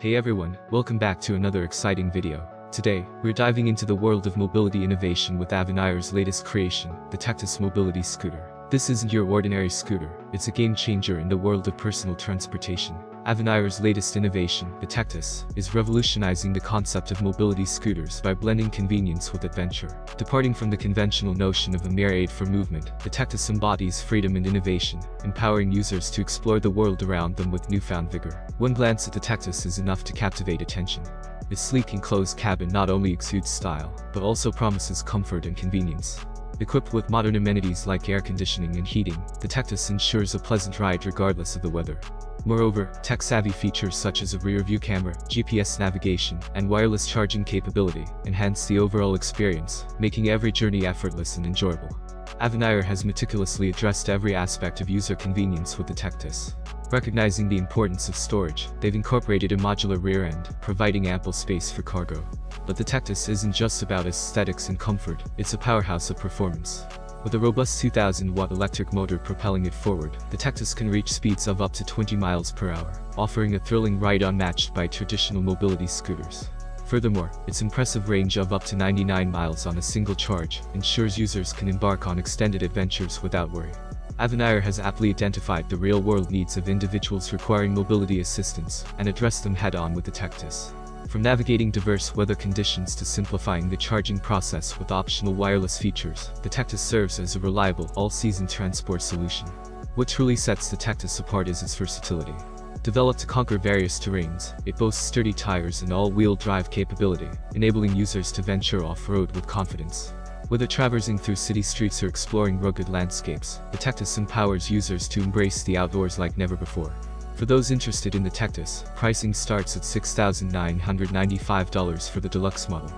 Hey everyone, welcome back to another exciting video. Today, we're diving into the world of mobility innovation with Avvenire's latest creation, the Tectus mobility scooter. This isn't your ordinary scooter, it's a game changer in the world of personal transportation. Avvenire's latest innovation, the Tectus, is revolutionizing the concept of mobility scooters by blending convenience with adventure. Departing from the conventional notion of a mere aid for movement, the Tectus embodies freedom and innovation, empowering users to explore the world around them with newfound vigor. One glance at the Tectus is enough to captivate attention. Its sleek enclosed cabin not only exudes style, but also promises comfort and convenience. Equipped with modern amenities like air conditioning and heating, the Tectus ensures a pleasant ride regardless of the weather. Moreover, tech-savvy features such as a rear-view camera, GPS navigation, and wireless charging capability enhance the overall experience, making every journey effortless and enjoyable. Avvenire has meticulously addressed every aspect of user convenience with the Tectus. Recognizing the importance of storage, they've incorporated a modular rear end, providing ample space for cargo. But the Tectus isn't just about aesthetics and comfort, it's a powerhouse of performance. With a robust 2,000-watt electric motor propelling it forward, the Tectus can reach speeds of up to 20 miles per hour, offering a thrilling ride unmatched by traditional mobility scooters. Furthermore, its impressive range of up to 99 miles on a single charge ensures users can embark on extended adventures without worry. Avvenire has aptly identified the real-world needs of individuals requiring mobility assistance and addressed them head-on with the Tectus. From navigating diverse weather conditions to simplifying the charging process with optional wireless features, the Tectus serves as a reliable, all-season transport solution. What truly sets the Tectus apart is its versatility. Developed to conquer various terrains, it boasts sturdy tires and all-wheel drive capability, enabling users to venture off-road with confidence. Whether traversing through city streets or exploring rugged landscapes, the Tectus empowers users to embrace the outdoors like never before. For those interested in the Tectus, pricing starts at $6,995 for the deluxe model.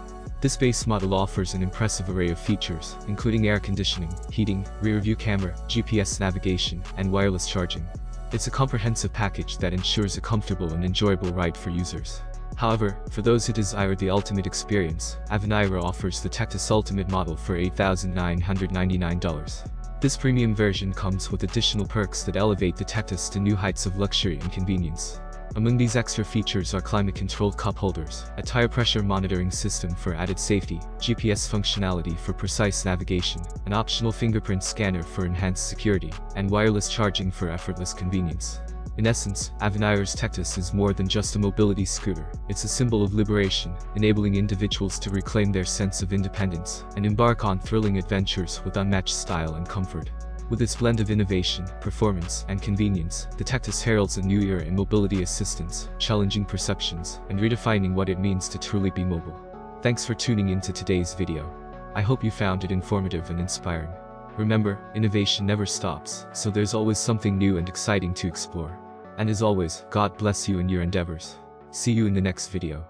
This base model offers an impressive array of features, including air conditioning, heating, rear-view camera, GPS navigation, and wireless charging. It's a comprehensive package that ensures a comfortable and enjoyable ride for users. However, for those who desire the ultimate experience, Avvenire offers the Tectus Ultimate model for $8,999. This premium version comes with additional perks that elevate the Tectus to new heights of luxury and convenience. Among these extra features are climate-controlled cup holders, a tire pressure monitoring system for added safety, GPS functionality for precise navigation, an optional fingerprint scanner for enhanced security, and wireless charging for effortless convenience. In essence, Avvenire's Tectus is more than just a mobility scooter, it's a symbol of liberation, enabling individuals to reclaim their sense of independence and embark on thrilling adventures with unmatched style and comfort. With its blend of innovation, performance, and convenience, the Tectus heralds a new era in mobility assistance, challenging perceptions, and redefining what it means to truly be mobile. Thanks for tuning into today's video. I hope you found it informative and inspiring. Remember, innovation never stops, so there's always something new and exciting to explore. And as always, God bless you in your endeavors. See you in the next video.